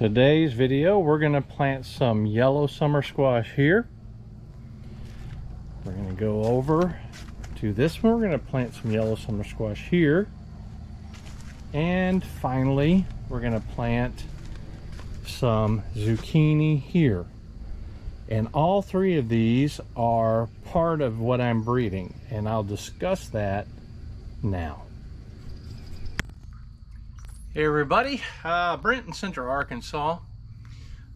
Today's video, we're going to plant some yellow summer squash here. We're going to go over to this one. We're going to plant some yellow summer squash here. And finally, we're going to plant some zucchini here. And all three of these are part of what I'm breeding, and I'll discuss that now. Hey everybody, Brent in Central Arkansas.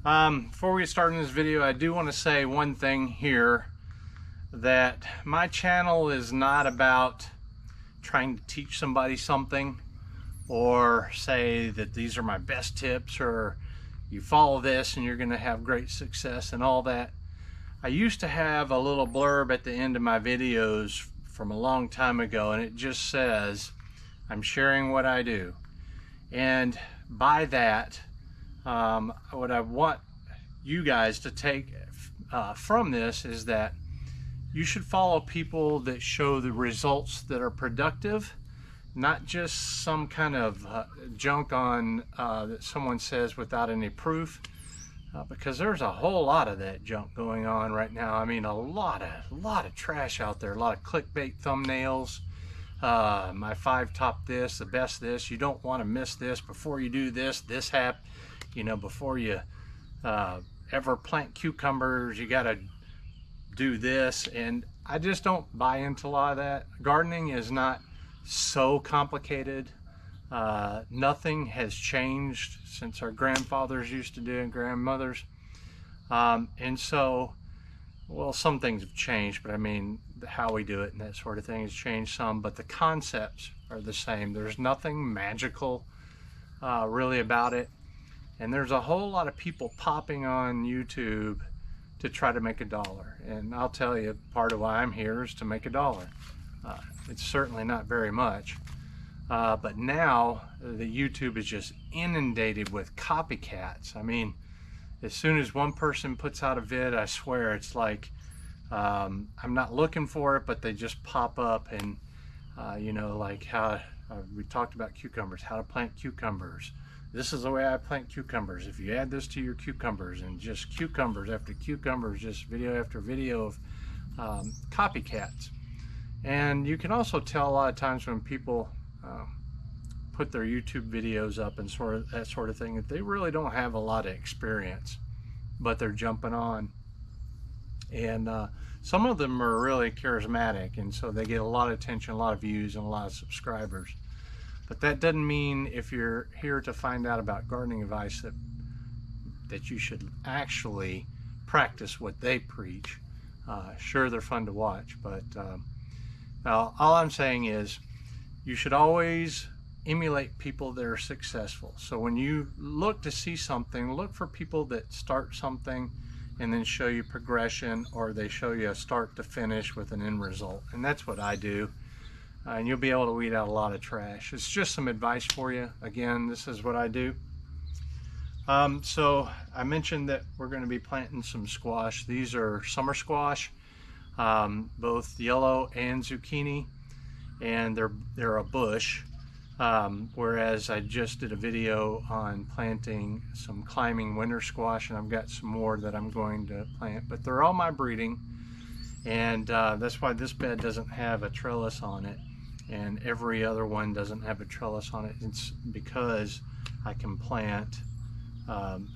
Before we get started in this video, I do want to say one thing here, that my channel is not about trying to teach somebody something or say that these are my best tips or you follow this and you're going to have great success and all that. I used to have a little blurb at the end of my videos from a long time ago, and it just says, I'm sharing what I do. And by that, what I want you guys to take from this is that you should follow people that show the results that are productive, not just some kind of junk on that someone says without any proof, because there's a whole lot of that junk going on right now. I mean, a lot of trash out there, a lot of clickbait thumbnails. My 5 top this, the best this, you don't want to miss this, before you do this, this hap, before you ever plant cucumbers, you got to do this. And I just don't buy into a lot of that. Gardening is not so complicated. Nothing has changed since our grandfathers used to do it, and grandmothers. And so, well, some things have changed, but I mean, how we do it and that sort of thing has changed some, but the concepts are the same. There's nothing magical really about it. And there's a whole lot of people popping on YouTube to try to make $1. And I'll tell you, part of why I'm here is to make $1. It's certainly not very much. But now the YouTube is just inundated with copycats. I mean, as soon as one person puts out a vid, I swear it's like, I'm not looking for it, but they just pop up. And like how we talked about cucumbers, how to plant cucumbers. This is the way I plant cucumbers. If you add this to your cucumbers, and just cucumbers after cucumbers, just video after video of copycats. And you can also tell a lot of times when people put their YouTube videos up and that sort of thing, that they really don't have a lot of experience, but they're jumping on. And some of them are really charismatic, and so they get a lot of attention, a lot of views, and a lot of subscribers. But that doesn't mean, if you're here to find out about gardening advice, that you should actually practice what they preach. Sure, they're fun to watch, but all I'm saying is you should always emulate people that are successful. So when you look to see something, look for people that start something and then show you progression, or they show you a start to finish with an end result. And that's what I do. And you'll be able to weed out a lot of trash. It's just some advice for you. Again, this is what I do. So I mentioned that we're going to be planting some squash. These are summer squash, both yellow and zucchini, and they're a bush. Whereas I just did a video on planting some climbing winter squash, and I've got some more that I'm going to plant, but they're all my breeding. And that's why this bed doesn't have a trellis on it, and every other one doesn't have a trellis on it. It's because I can plant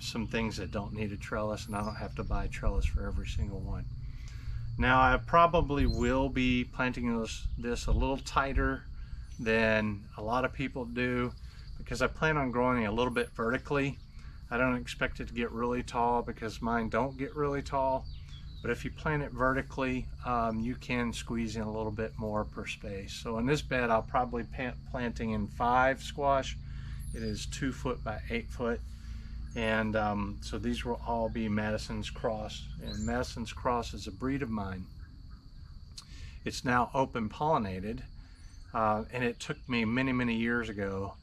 some things that don't need a trellis, and I don't have to buy a trellis for every single one. Now, I probably will be planting this a little tighter than a lot of people do, because I plan on growing a little bit vertically. I don't expect it to get really tall, because mine don't get really tall. But if you plant it vertically, you can squeeze in a little bit more per space. So in this bed, I'll probably planting in 5 squash. It is 2 foot by 8 foot. And so these will all be Madison's Cross. And Madison's Cross is a breed of mine. It's now open pollinated. And it took me many years ago,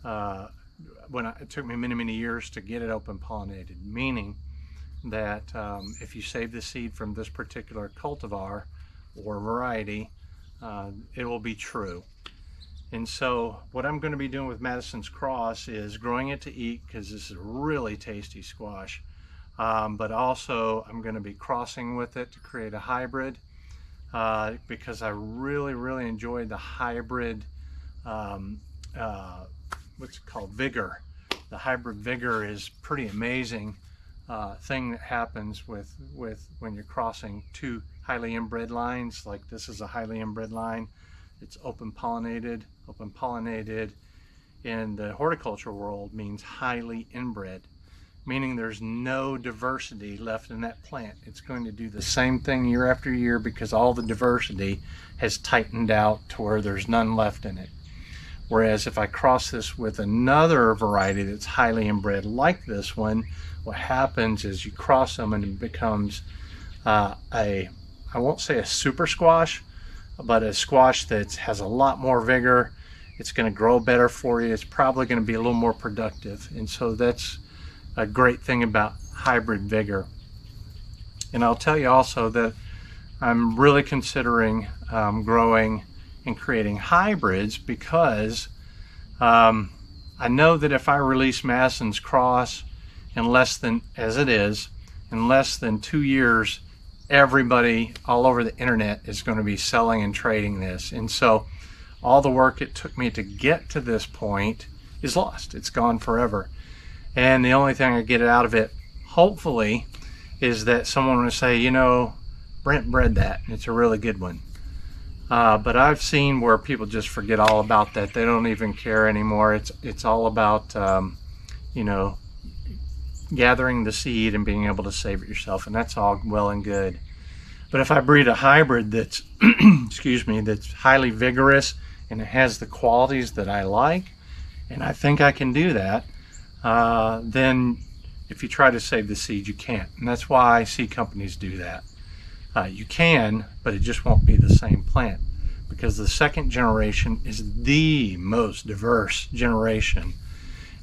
it took me many years to get it open pollinated, meaning that if you save the seed from this particular cultivar or variety, it will be true. And so what I'm going to be doing with Madison's Cross is growing it to eat, because this is a really tasty squash. But also I'm going to be crossing with it to create a hybrid, because I really enjoy the hybrid, what's it called, vigor. The hybrid vigor is pretty amazing thing that happens with when you're crossing two highly inbred lines. Like this is a highly inbred line. It's open pollinated. Open pollinated in the horticulture world means highly inbred, meaning there's no diversity left in that plant. It's going to do the same thing year after year because all the diversity has tightened out to where there's none left in it. Whereas if I cross this with another variety that's highly inbred like this one, what happens is you cross them and it becomes I won't say a super squash, but a squash that has a lot more vigor. It's going to grow better for you. It's probably going to be a little more productive. And so that's a great thing about hybrid vigor. And I'll tell you also that I'm really considering growing and creating hybrids, because I know that if I release Madison's Cross in less than, as it is, in less than 2 years, everybody all over the internet is going to be selling and trading this. And so all the work it took me to get to this point is lost. It's gone forever. And the only thing I get out of it, hopefully, is that someone will say, you know, Brent bred that, and it's a really good one. But I've seen where people just forget all about that. They don't even care anymore. It's all about, you know, gathering the seed and being able to save it yourself, and that's all well and good. But if I breed a hybrid that's excuse me, that's highly vigorous and it has the qualities that I like, and I think I can do that, then if you try to save the seed, you can't. And that's why seed companies do that. You can, but it just won't be the same plant, because the second generation is the most diverse generation.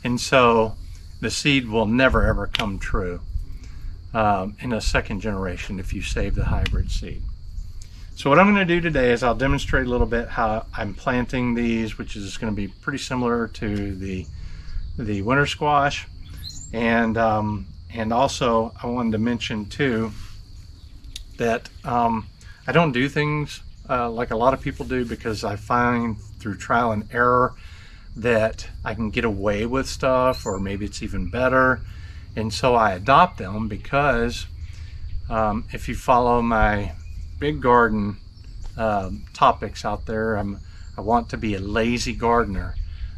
And so the seed will never ever come true in a second generation if you save the hybrid seed. So what I'm going to do today is I'll demonstrate a little bit how I'm planting these, which is going to be pretty similar to the winter squash. And also I wanted to mention too that I don't do things like a lot of people do, because I find through trial and error that I can get away with stuff, or maybe it's even better. And so I adopt them, because if you follow my big garden topics out there, I want to be a lazy gardener.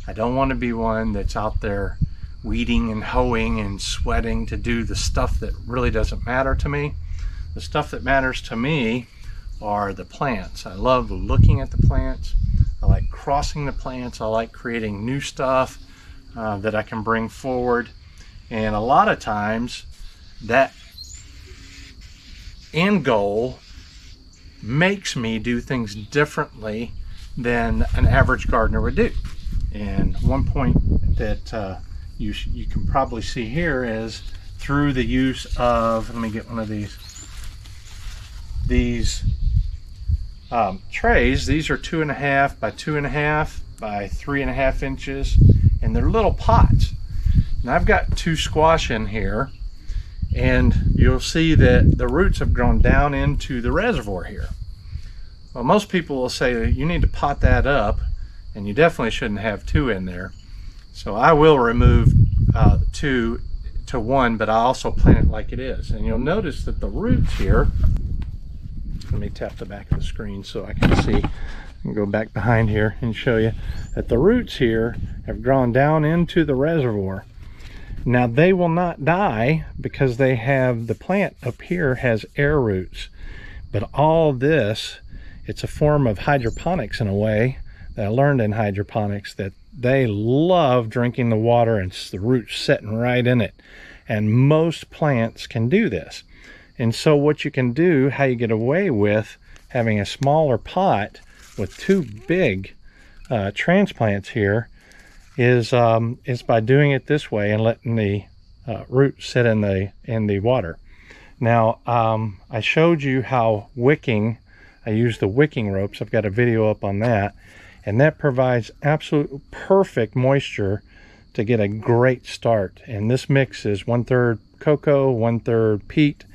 I don't want to be one that's out there weeding and hoeing and sweating to do the stuff that really doesn't matter to me. The stuff that matters to me are the plants. I love looking at the plants. I like crossing the plants. I like creating new stuff that I can bring forward. And a lot of times that end goal makes me do things differently than an average gardener would do. And one point that you can probably see here is through the use of, let me get one of these trays. These are 2.5 by 2.5 by 3.5 inches, and they're little pots. And I've got 2 squash in here, and you'll see that the roots have grown down into the reservoir here. Well, most people will say you need to pot that up, and you definitely shouldn't have 2 in there. So I will remove 2 to 1, but I also plant it like it is. And you'll notice that the roots here, let me tap the back of the screen so I can see. I can go back behind here and show you that the roots here have grown down into the reservoir. Now they will not die because they have, the plant up here has air roots, but all this, it's a form of hydroponics in a way that I learned in hydroponics, that they love drinking the water and the roots sitting right in it. And most plants can do this. And so what you can do, how you get away with having a smaller pot with 2 big transplants here, is by doing it this way and letting the roots sit in the water. Now I showed you how wicking, I used the wicking ropes. I've got a video up on that. and that provides absolute perfect moisture to get a great start. And this mix is 1/3 cocoa, 1/3 peat,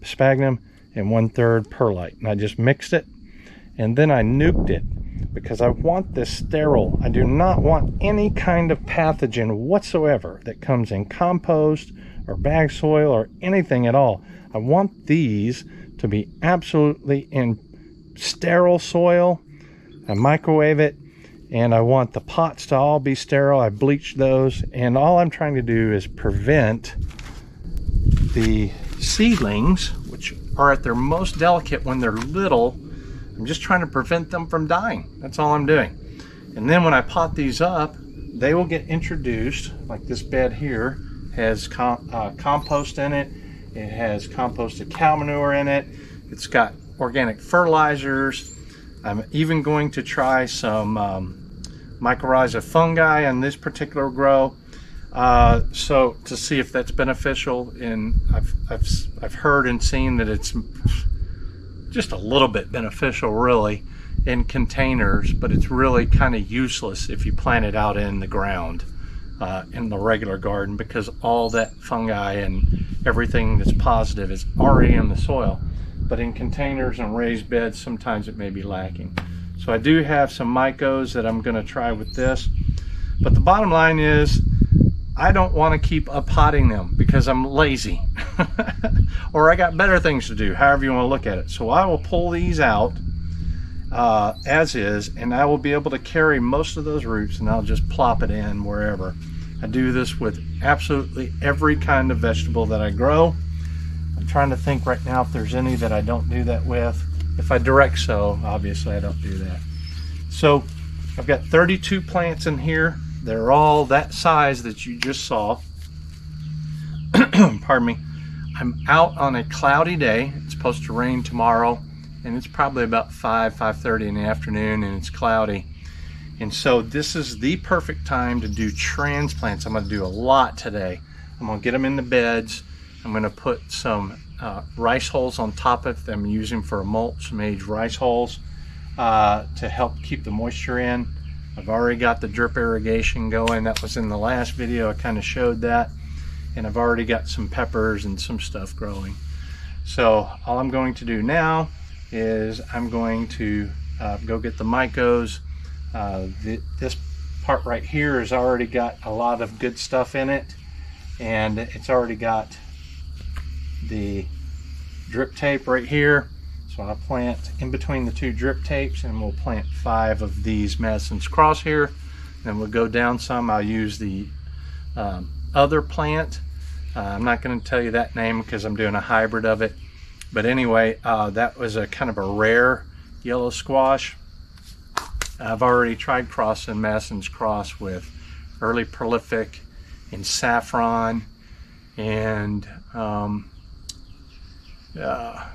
sphagnum, and 1/3 perlite. And I just mixed it, and then I nuked it because I want this sterile. I do not want any kind of pathogen whatsoever that comes in compost or bag soil or anything at all. I want these to be absolutely in sterile soil. I microwave it, and I want the pots to all be sterile. I bleached those, and all I'm trying to do is prevent the seedlings, which are at their most delicate when they're little. I'm just trying to prevent them from dying. That's all I'm doing. And then when I pot these up, they will get introduced. Like this bed here has compost in it. It has composted cow manure in it. It's got organic fertilizers. I'm even going to try some mycorrhiza fungi on this particular grow, so to see if that's beneficial. And I've heard and seen that it's just a little bit beneficial, really, in containers, but it's really kind of useless if you plant it out in the ground, in the regular garden, because all that fungi and everything that's positive is already in the soil. But in containers and raised beds, sometimes it may be lacking. So I do have some mycos that I'm going to try with this. But the bottom line is, I don't want to keep potting them because I'm lazy. Or I got better things to do, however you want to look at it. So I will pull these out as is, and I will be able to carry most of those roots, and I'll just plop it in wherever. I do this with absolutely every kind of vegetable that I grow. I'm trying to think right now if there's any that I don't do that with. If I direct sow, obviously I don't do that. So I've got 32 plants in here. They're all that size that you just saw. Pardon me. I'm out on a cloudy day. It's supposed to rain tomorrow, and it's probably about 5:30 in the afternoon, and it's cloudy. And so this is the perfect time to do transplants. I'm going to do a lot today. I'm going to get them in the beds. I'm going to put some rice hulls on top of them, using for a mulch, some aged rice hulls to help keep the moisture in. I've already got the drip irrigation going. That was in the last video. I kind of showed that. And I've already got some peppers and some stuff growing. So all I'm going to do now is I'm going to go get the mycos. This part right here has already got a lot of good stuff in it, and it's already got the drip tape right here. So I'll plant in between the two drip tapes, and we'll plant 5 of these Madison's Cross here. Then we'll go down some. I'll use the other plant. I'm not going to tell you that name because I'm doing a hybrid of it. But anyway, that was a kind of a rare yellow squash. I've already tried crossing Madison's Cross with early prolific and saffron and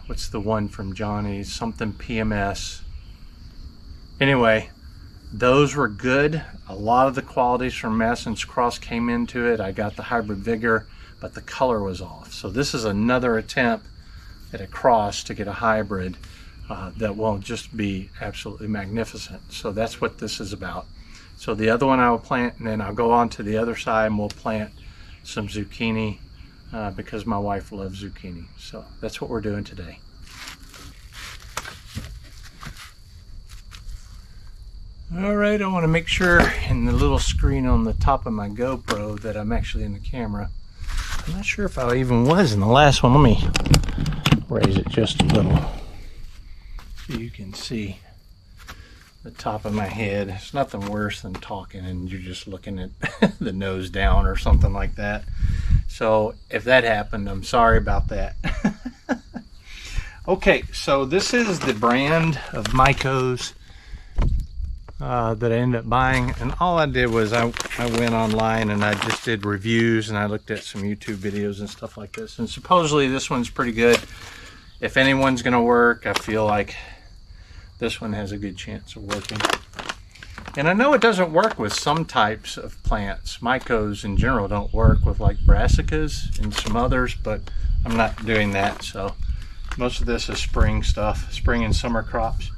what's the one from Johnny's, something PMS. Anyway, those were good. A lot of the qualities from Madison's Cross came into it. I got the hybrid vigor, but the color was off. So this is another attempt at a cross to get a hybrid that will just be absolutely magnificent. So that's what this is about. So the other one I will plant, and then I'll go on to the other side and we'll plant some zucchini because my wife loves zucchini. So that's what we're doing today. All right, I want to make sure in the little screen on the top of my GoPro that I'm actually in the camera. I'm not sure if I even was in the last one. Let me raise it just a little so you can see the top of my head. It's nothing worse than talking and you're just looking at the nose down or something like that. So if that happened, I'm sorry about that. Okay, so this is the brand of Mycos that I ended up buying, and all I did was I went online and I just did reviews, and I looked at some YouTube videos and stuff like this, and supposedly this one's pretty good. If anyone's gonna work, I feel like this one has a good chance of working. And I know it doesn't work with some types of plants. Mycos in general don't work with like brassicas and some others, but I'm not doing that. So most of this is spring stuff, spring and summer crops.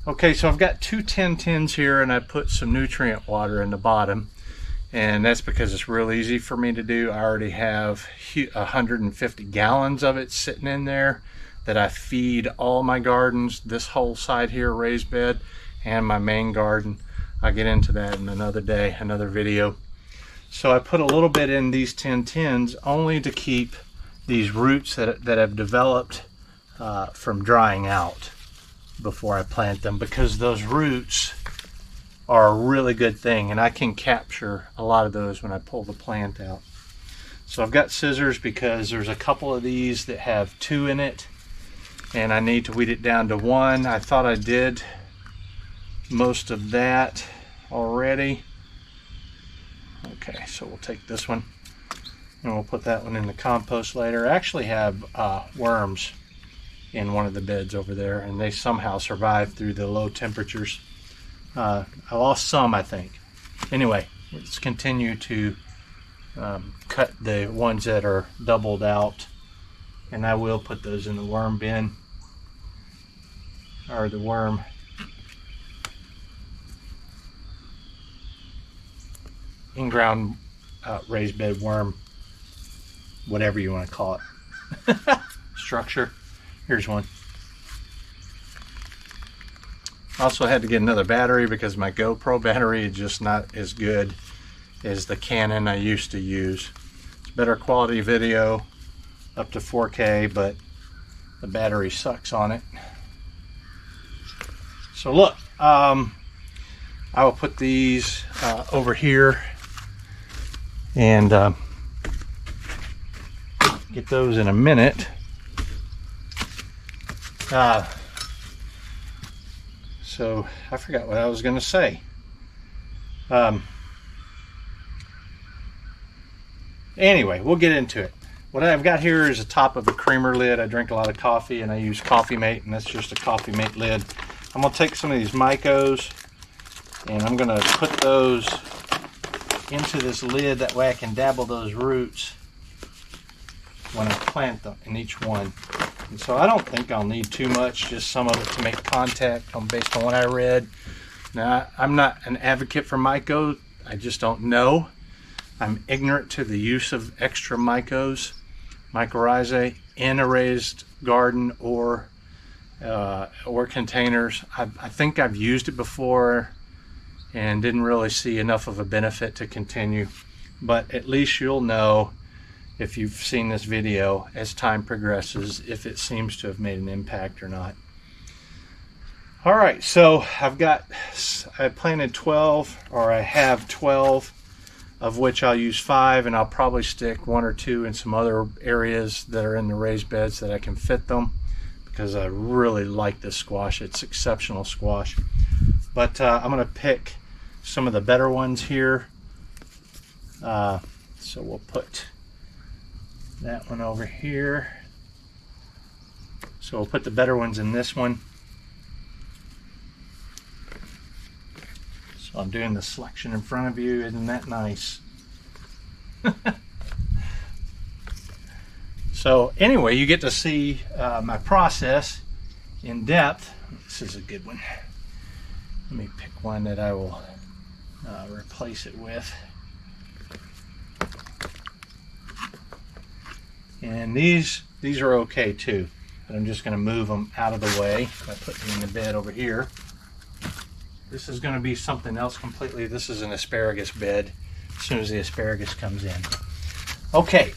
Okay, so I've got 2 10 tins here, and I put some nutrient water in the bottom, and that's because it's real easy for me to do. I already have 150 gallons of it sitting in there that I feed all my gardens, this whole side here, raised bed, and my main garden. I'll get into that in another day, another video. So I put a little bit in these 10 tins only to keep these roots that have developed from drying out before I plant them, because those roots are a really good thing, and I can capture a lot of those when I pull the plant out. So I've got scissors because there's a couple of these that have 2 in it, and I need to weed it down to 1. I thought I did most of that already. Okay, so we'll take this one and we'll put that one in the compost later. I actually have worms in one of the beds over there, and they somehow survived through the low temperatures. I lost some, I think. Anyway, let's continue to cut the ones that are doubled out, and I will put those in the worm bin, or the worm in-ground raised bed worm, whatever you want to call it. Structure. Here's one. Also had to get another battery because my GoPro battery is just not as good as the Canon I used to use. It's better quality video, up to 4K, but the battery sucks on it. So look, I will put these over here and get those in a minute. So I forgot what I was going to say. Anyway, we'll get into it. What I've got here is the top of a creamer lid. I drink a lot of coffee, and I use Coffee Mate, and that's just a Coffee Mate lid. I'm going to take some of these Micos, and I'm going to put those into this lid. That way I can dabble those roots when I plant them in each one. And so I don't think I'll need too much, just some of it to make contact based on what I read. Now, I'm not an advocate for Micos. I just don't know. I'm ignorant to the use of extra Micos, mycorrhizae, in a raised garden or containers. I think I've used it before and didn't really see enough of a benefit to continue. But at least you'll know, if you've seen this video, as time progresses, if it seems to have made an impact or not. All right, so I planted 12, or I have 12, of which I'll use 5, and I'll probably stick 1 or 2 in some other areas that are in the raised beds that I can fit them, because I really like this squash. It's exceptional squash. But I'm gonna pick some of the better ones here. So we'll put that one over here. So we'll put the better ones in this one. So I'm doing the selection in front of you. Isn't that nice? So anyway, you get to see my process in depth. This is a good one. Let me pick one that I will replace it with. And these are okay too, but I'm just going to move them out of the way by putting them in the bed over here. This is going to be something else completely. This is an asparagus bed as soon as the asparagus comes in. Okay,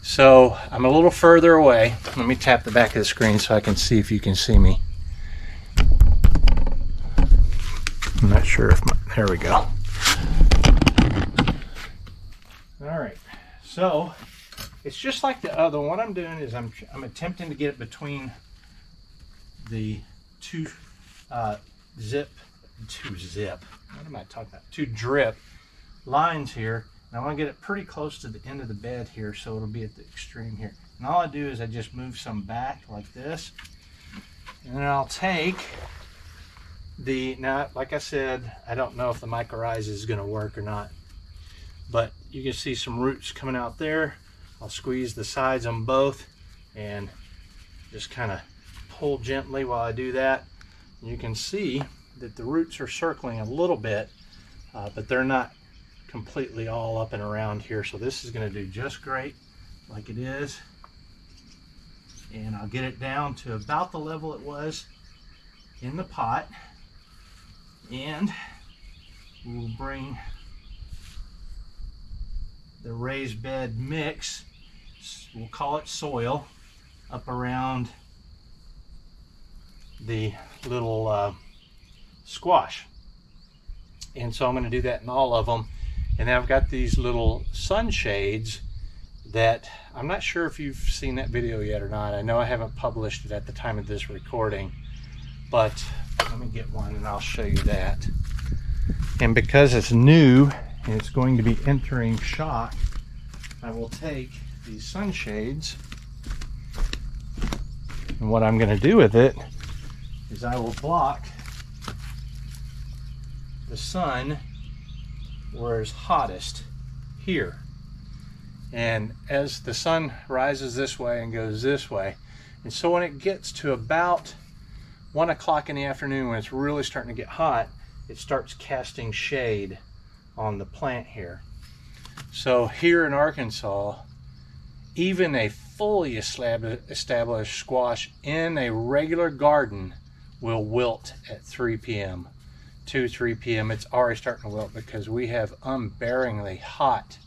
so I'm a little further away. Let me tap the back of the screen so I can see if you can see me. I'm not sure if there we go. All right, so it's just like the other one. What I'm doing is I'm attempting to get it between the two drip lines here. And I want to get it pretty close to the end of the bed here, so it'll be at the extreme here. And all I do is I just move some back like this, and then I'll take now, like I said, I don't know if the mycorrhizae is going to work or not, but you can see some roots coming out there. I'll squeeze the sides on both and just kind of pull gently while I do that. You can see that the roots are circling a little bit, but they're not completely all up and around here. So this is going to do just great like it is. And I'll get it down to about the level it was in the pot. And we'll bring the raised bed mix, we'll call it soil, up around the little squash. And so I'm going to do that in all of them. And then I've got these little sunshades that I'm not sure if you've seen that video yet or not. I know I haven't published it at the time of this recording, but let me get one and I'll show you that. And because it's new and it's going to be entering shock, I will take these sunshades, and what I'm going to do with it is I will block the sun where it's hottest here. And as the sun rises this way and goes this way, and so when it gets to about 1 o'clock in the afternoon, when it's really starting to get hot, it starts casting shade on the plant here. So here in Arkansas, even a fully established squash in a regular garden will wilt at 3 p.m. 3 p.m. It's already starting to wilt because we have unbearingly hot,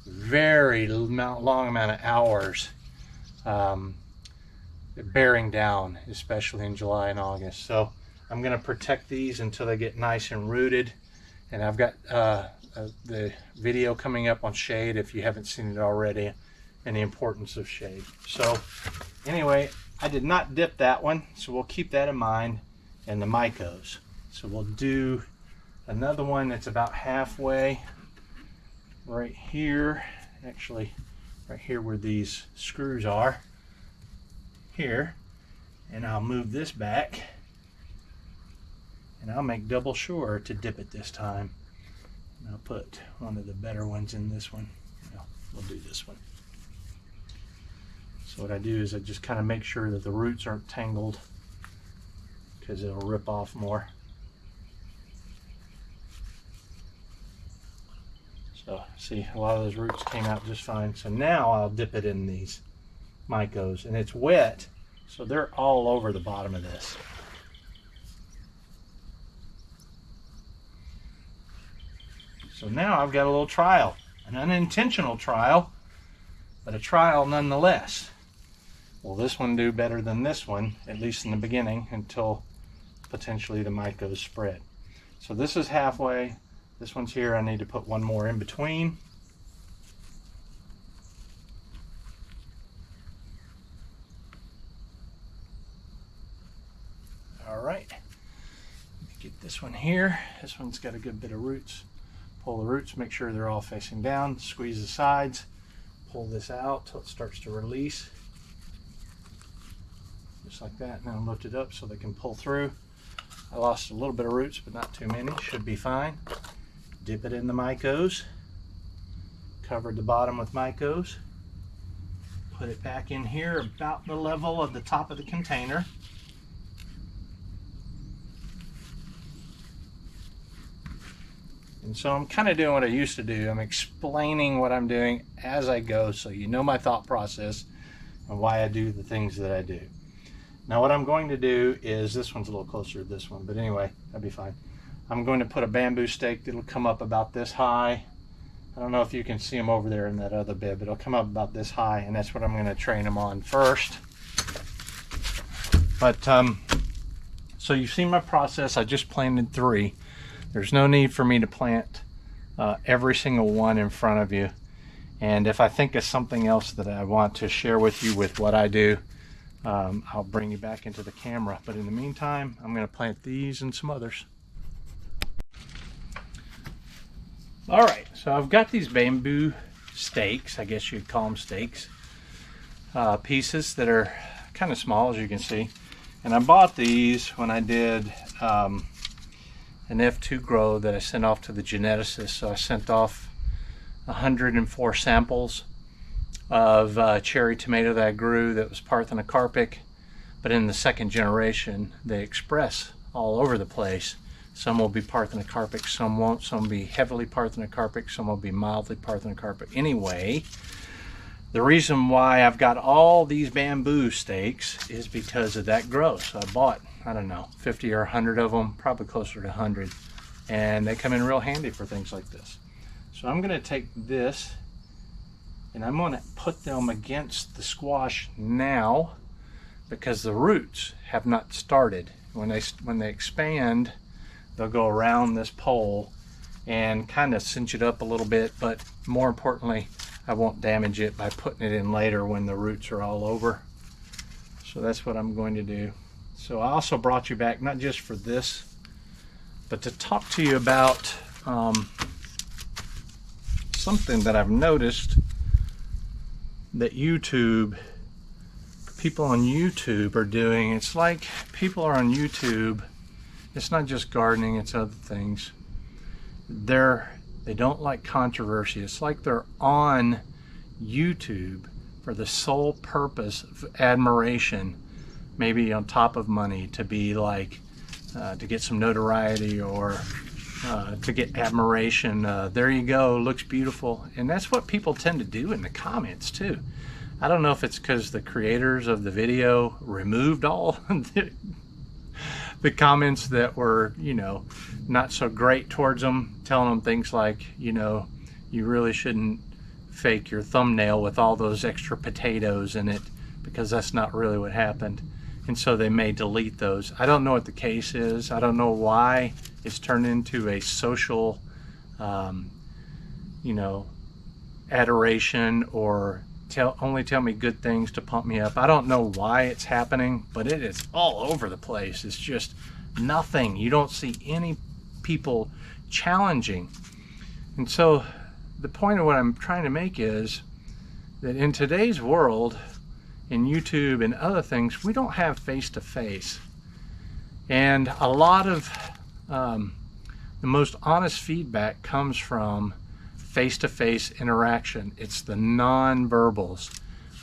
very long amount of hours bearing down, especially in July and August. So I'm going to protect these until they get nice and rooted. And I've got the video coming up on shade if you haven't seen it already, and the importance of shade. So anyway, I did not dip that one, so we'll keep that in mind, and the micos. So we'll do another one that's about halfway right here, actually right here where these screws are here, and I'll move this back, and I'll make double sure to dip it this time. And I'll put one of the better ones in this one. No, we'll do this one. So what I do is I just kind of make sure that the roots aren't tangled, because it'll rip off more. So see, a lot of those roots came out just fine. So now I'll dip it in these micos, and it's wet, so they're all over the bottom of this. So now I've got a little trial, an unintentional trial, but a trial nonetheless. Will this one do better than this one, at least in the beginning, until potentially the micos spread? So this is halfway. This one's here. I need to put one more in between. All right. Let me get this one here. This one's got a good bit of roots. Pull the roots, make sure they're all facing down. Squeeze the sides. Pull this out till it starts to release. Just like that. Now lift it up so they can pull through. I lost a little bit of roots, but not too many. Should be fine. Dip it in the micos. Covered the bottom with micos. Put it back in here about the level of the top of the container. And so I'm kind of doing what I used to do. I'm explaining what I'm doing as I go, so you know my thought process and why I do the things that I do. Now what I'm going to do is, this one's a little closer to this one, but anyway, that'll be fine. I'm going to put a bamboo stake that'll come up about this high. I don't know if you can see them over there in that other bed, but it'll come up about this high, and that's what I'm going to train them on first. But so you've seen my process. I just planted 3. There's no need for me to plant every single one in front of you. And if I think of something else that I want to share with you with what I do, I'll bring you back into the camera. But in the meantime, I'm going to plant these and some others. All right, so I've got these bamboo stakes, I guess you'd call them stakes, pieces that are kind of small, as you can see. And I bought these when I did an F2 grow that I sent off to the geneticist. So I sent off 104 samples of cherry tomato that I grew that was parthenocarpic, but in the second generation they express all over the place. Some will be parthenocarpic, some won't. Some will be heavily parthenocarpic, some will be mildly parthenocarpic. Anyway, the reason why I've got all these bamboo stakes is because of that growth. So I bought, I don't know, 50 or 100 of them, probably closer to 100. And they come in real handy for things like this. So I'm gonna take this and I'm gonna put them against the squash now because the roots have not started. When they expand, they'll go around this pole and kind of cinch it up a little bit, but more importantly, I won't damage it by putting it in later when the roots are all over. So that's what I'm going to do. So I also brought you back, not just for this, but to talk to you about something that I've noticed that people on YouTube are doing. It's like people are on YouTube, it's not just gardening, it's other things. They don't like controversy. It's like they're on YouTube for the sole purpose of admiration, maybe on top of money, to be like, to get some notoriety or to get admiration. There you go, looks beautiful. And that's what people tend to do in the comments too. I don't know if it's because the creators of the video removed all the comments that were, you know, not so great towards them, telling them things like, you know, you really shouldn't fake your thumbnail with all those extra potatoes in it, because that's not really what happened. And so they may delete those. I don't know what the case is. I don't know why it's turned into a social, you know, adoration, or only tell me good things to pump me up. I don't know why it's happening, but it is all over the place. It's just nothing. You don't see any people challenging. And so the point of what I'm trying to make is that in today's world, in YouTube and other things, we don't have face-to-face. And a lot of the most honest feedback comes from face-to-face interaction. It's the non-verbals.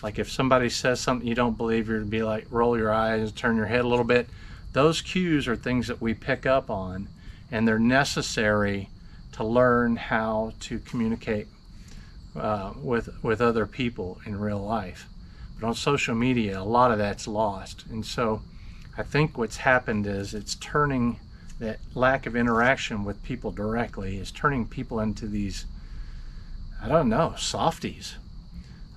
Like if somebody says something you don't believe, you're to be like, roll your eyes, turn your head a little bit. Those cues are things that we pick up on, and they're necessary to learn how to communicate with other people in real life. But on social media, a lot of that's lost. And so I think what's happened is it's turning that lack of interaction with people directly is turning people into these, I don't know, softies.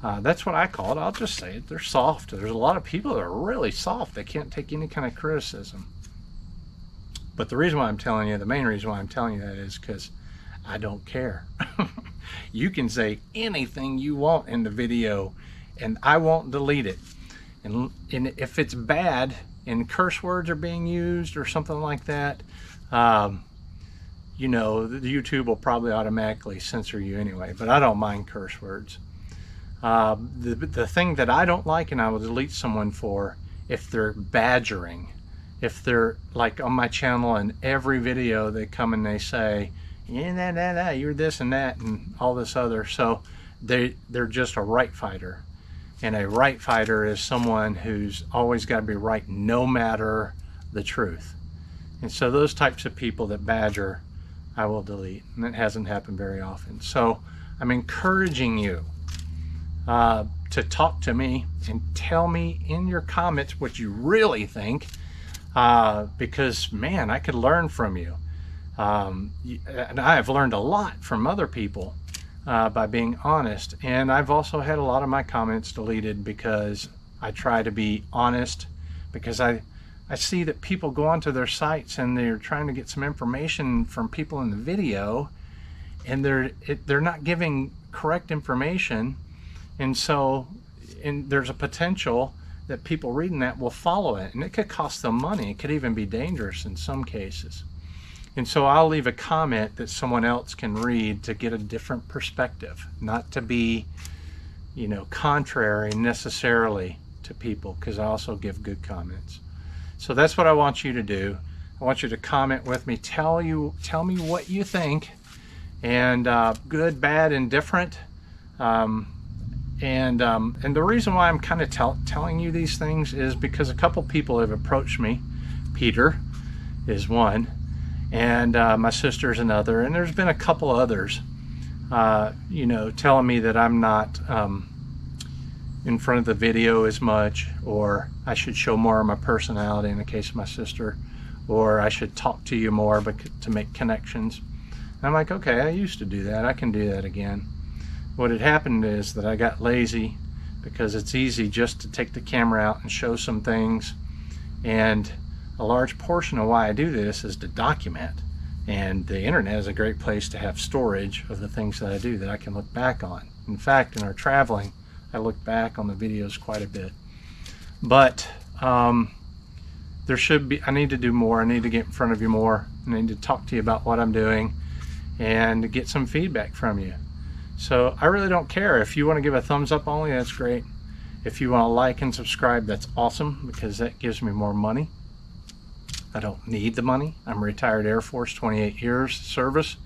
That's what I call it. I'll just say it. They're soft. There's a lot of people that are really soft. They can't take any kind of criticism. But the reason why I'm telling you, the main reason why I'm telling you that is because I don't care. You can say anything you want in the video and I won't delete it. And if it's bad and curse words are being used or something like that, you know, the YouTube will probably automatically censor you anyway, but I don't mind curse words. The thing that I don't like and I will delete someone for, if they're badgering, if they're like on my channel and every video they come and they say, yeah, you're this and that and all this other. So they're just a right fighter. And a right fighter is someone who's always got to be right no matter the truth. And so those types of people that badger, I will delete. And that hasn't happened very often. So I'm encouraging you to talk to me and tell me in your comments what you really think, because man, I could learn from you. And I have learned a lot from other people by being honest. And I've also had a lot of my comments deleted because I try to be honest, because I see that people go onto their sites and they're trying to get some information from people in the video, and they're not giving correct information. And so there's a potential that people reading that will follow it, and it could cost them money. It could even be dangerous in some cases. And so I'll leave a comment that someone else can read to get a different perspective, not to be, you know, contrary necessarily to people, because I also give good comments. So that's what I want you to do. I want you to comment with me, tell me what you think, and good, bad, indifferent. And the reason why I'm kind of telling you these things is because a couple people have approached me, Peter is one, and my sister's another, and there's been a couple others, you know, telling me that I'm not in front of the video as much, or I should show more of my personality in the case of my sister, or I should talk to you more but to make connections. And I'm like, okay, I used to do that, I can do that again. What had happened is that I got lazy, because it's easy just to take the camera out and show some things, and a large portion of why I do this is to document, and the internet is a great place to have storage of the things that I do that I can look back on. In fact, in our traveling, I look back on the videos quite a bit. But there should be, I need to do more. I need to get in front of you more. I need to talk to you about what I'm doing and get some feedback from you. So I really don't care. If you want to give a thumbs up only, that's great. If you want to like and subscribe, that's awesome, because that gives me more money. I don't need the money. I'm a retired Air Force, 28 years service.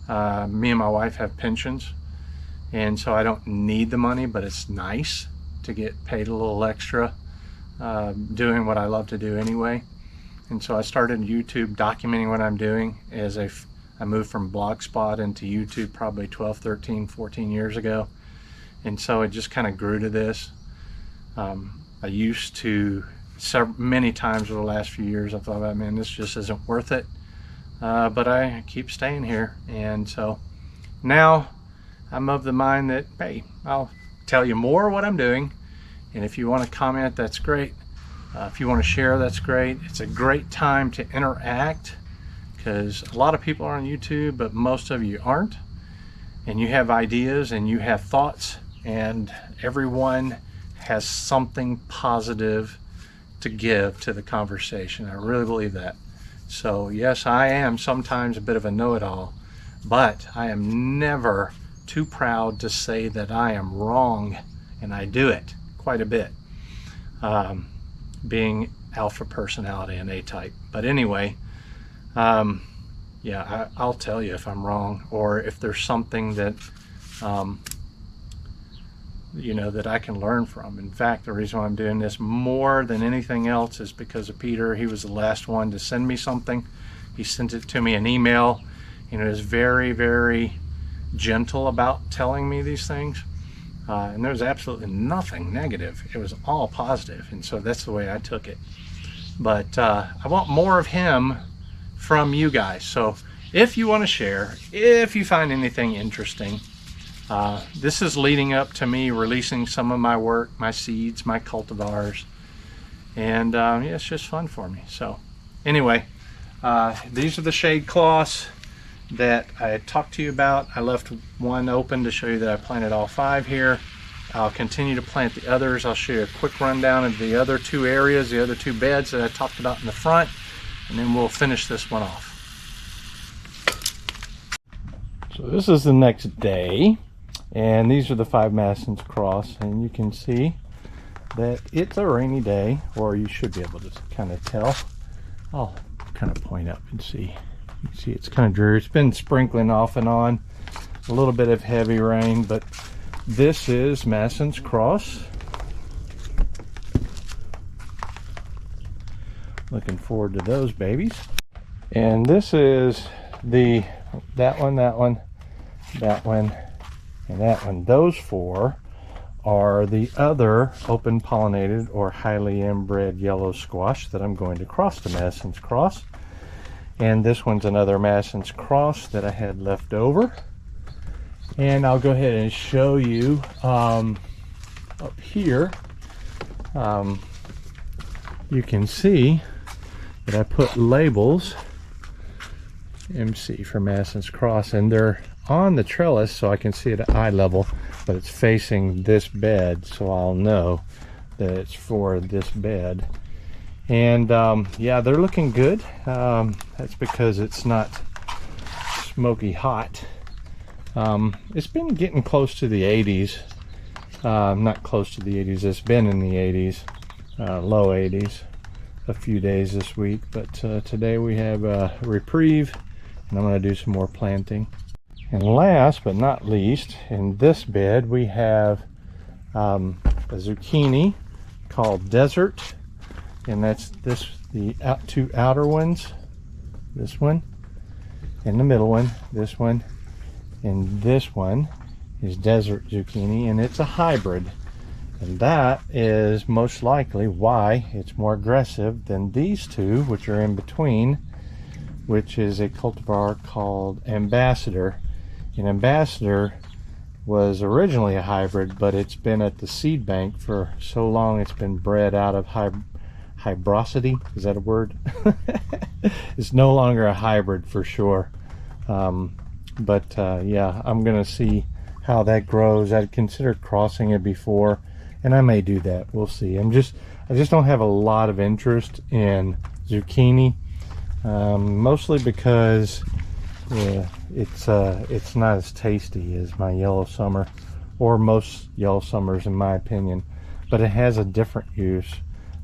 Me and my wife have pensions, and so I don't need the money, but it's nice to get paid a little extra doing what I love to do anyway. And so I started YouTube documenting what I'm doing as I moved from Blogspot into YouTube probably 12, 13, 14 years ago. And so it just kind of grew to this. I used to, many times over the last few years, I thought about, man, this just isn't worth it. But I keep staying here. And so now I'm of the mind that, hey, I'll tell you more what I'm doing. And if you want to comment, that's great. If you want to share, that's great. It's a great time to interact, because a lot of people are on YouTube, but most of you aren't. And you have ideas and you have thoughts, and everyone has something positive to give to the conversation. I really believe that. So yes, I am sometimes a bit of a know-it-all, but I am never too proud to say that I am wrong, and I do it quite a bit, being alpha personality and A-type. But anyway, yeah, I'll tell you if I'm wrong, or if there's something that you know, that I can learn from. In fact, the reason why I'm doing this more than anything else is because of Peter. He was the last one to send me something. He sent it to me an email, and it was very, very gentle about telling me these things, and there was absolutely nothing negative. It was all positive, and so that's the way I took it. But I want more of him from you guys. So if you want to share, if you find anything interesting, this is leading up to me releasing some of my work, my seeds, my cultivars, and yeah, it's just fun for me. So anyway, these are the shade cloths that I had talked to you about. I left one open to show you that I planted all 5 here. I'll continue to plant the others. I'll show you a quick rundown of the other 2 areas, the other 2 beds that I talked about in the front, and then we'll finish this one off. So this is the next day, and these are the 5 Madison's Cross, and you can see that it's a rainy day, or you should be able to kind of tell. I'll kind of point up and see. You can see it's kind of dreary. It's been sprinkling off and on, a little bit of heavy rain, but this is Madison's Cross. Looking forward to those babies. And this is that one, that one, that one, and that one. Those 4 are the other open pollinated or highly inbred yellow squash that I'm going to cross to Madison's Cross. And this one's another Madison's Cross that I had left over. And I'll go ahead and show you up here. You can see that I put labels, MC for Madison's Cross, and they're on the trellis so I can see it at eye level, but it's facing this bed, so I'll know that it's for this bed. And yeah, they're looking good. That's because it's not smoky hot. It's been getting close to the 80s. Not close to the 80s, it's been in the 80s, low 80s a few days this week, but today we have a reprieve, and I'm going to do some more planting. And last but not least, in this bed we have a zucchini called Desert, and that's the 2 outer ones this one, and the middle one, this one, and this one is desert zucchini, and it's a hybrid. And that is most likely why it's more aggressive than these two, which are in between, which is a cultivar called Ambassador. And Ambassador was originally a hybrid, but it's been at the seed bank for so long it's been bred out of hybrosity. Is that a word? It's no longer a hybrid for sure. Yeah, I'm gonna see how that grows. I'd considered crossing it before, and I may do that. We'll see. I just don't have a lot of interest in zucchini, mostly because it's not as tasty as my yellow summer, or most yellow summers in my opinion. But it has a different use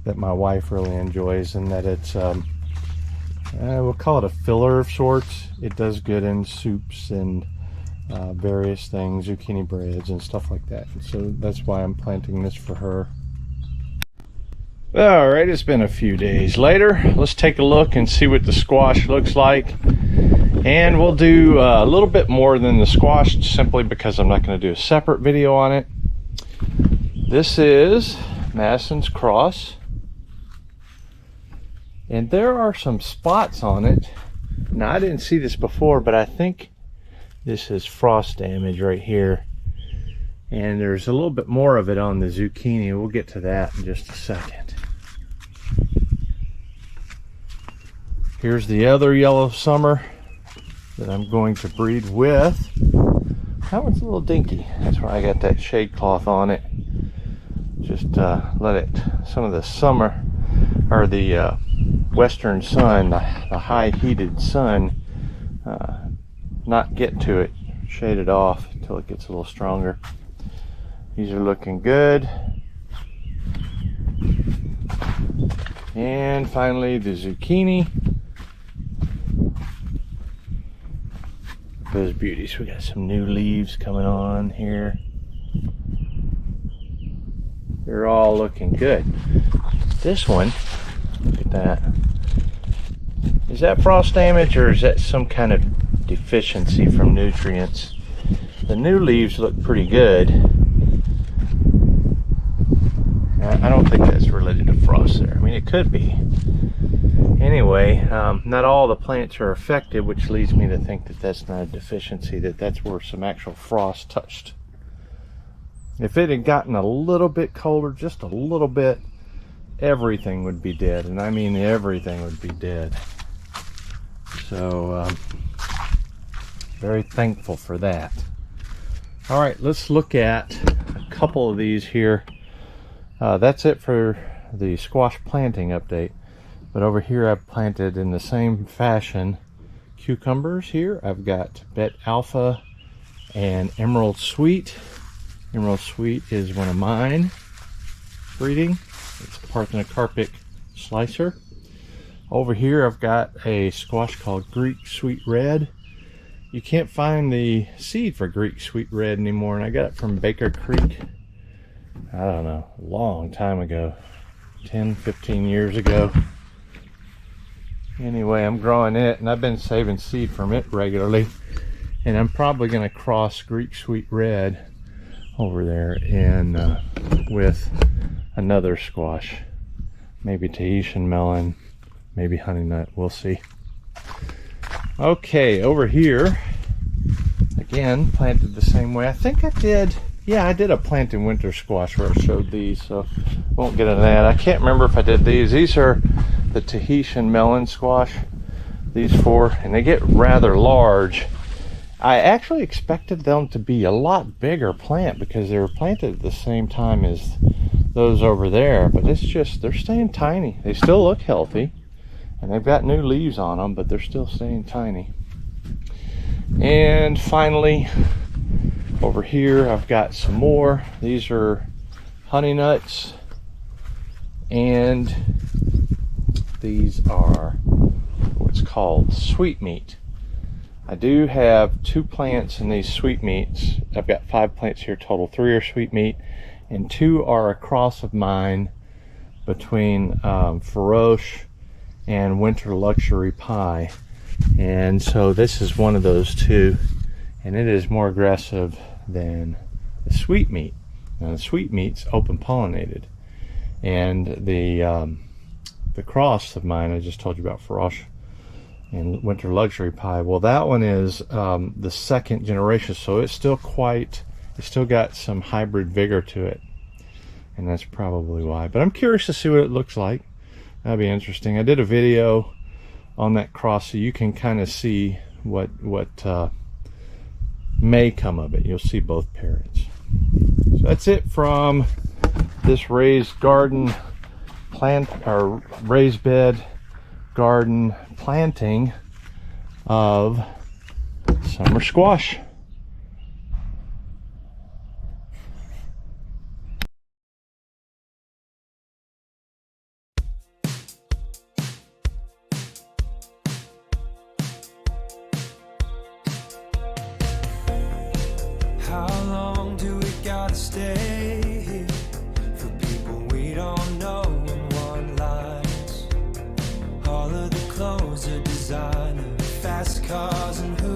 that my wife really enjoys, and that it's we'll call it a filler of sorts. It does good in soups and various things, zucchini breads and stuff like that. And so that's why I'm planting this for her. All right, it's been a few days later. Let's take a look and see what the squash looks like. And we'll do a little bit more than the squash, simply because I'm not going to do a separate video on it. This is Madison's Cross, and there are some spots on it. Now, I didn't see this before, but I think this is frost damage right here, and there's a little bit more of it on the zucchini. We'll get to that in just a second. Here's the other yellow summer that I'm going to breed with. That one's a little dinky. That's why I got that shade cloth on it. Just let it, some of the summer, or the western sun, the high heated sun, not get to it. Shade it off until it gets a little stronger. These are looking good. And finally the zucchini. Those beauties. We got some new leaves coming on here. They're all looking good. This one, look at that. Is that frost damage, or is that some kind of deficiency from nutrients? The new leaves look pretty good. I don't think that's related to frost there. I mean, it could be. Anyway, not all the plants are affected, which leads me to think that that's not a deficiency, that's where some actual frost touched. If it had gotten a little bit colder, just a little bit, everything would be dead. And I mean everything would be dead. So, very thankful for that. All right, let's look at a couple of these here. That's it for the squash planting update. But over here I've planted in the same fashion cucumbers here. I've got Bet Alpha and Emerald Sweet. Emerald Sweet is one of mine breeding. It's a Parthenocarpic slicer. Over here I've got a squash called Greek Sweet Red. You can't find the seed for Greek Sweet Red anymore, and I got it from Baker Creek, I don't know, a long time ago, 10-15 years ago. Anyway, I'm growing it, and I've been saving seed from it regularly, and I'm probably going to cross Greek Sweet Red over there and with another squash, maybe Tahitian melon, maybe honey nut. We'll see. Okay, over here again, planted the same way. I think I did, yeah, I did a planting winter squash where I showed these, so won't get into that. I can't remember if I did these. These are the Tahitian melon squash, these four, and they get rather large. I actually expected them to be a lot bigger plant because they were planted at the same time as those over there, but it's just, they're staying tiny. They still look healthy, and they've got new leaves on them, but they're still staying tiny. And finally, over here I've got some more. These are honey nuts, and these are what's called sweetmeat. I do have 2 plants in these sweetmeats. I've got 5 plants here total. 3 are sweetmeat, and 2 are a cross of mine between Feroce and Winter Luxury Pie. And so this is one of those two, and it is more aggressive than the sweet meat. Now the sweet meat's open pollinated, and the cross of mine I just told you about, Frosh and Winter Luxury Pie, well, that one is the second generation, so it's still got some hybrid vigor to it, and that's probably why. But I'm curious to see what it looks like. That'd be interesting. I did a video on that cross, so you can kind of see what may come of it. You'll see both parents. So that's it from this raised garden plant, or raised bed garden planting of summer squash. How long do we gotta stay here for people we don't know in one lines? All of the clothes are designer, fast cars and who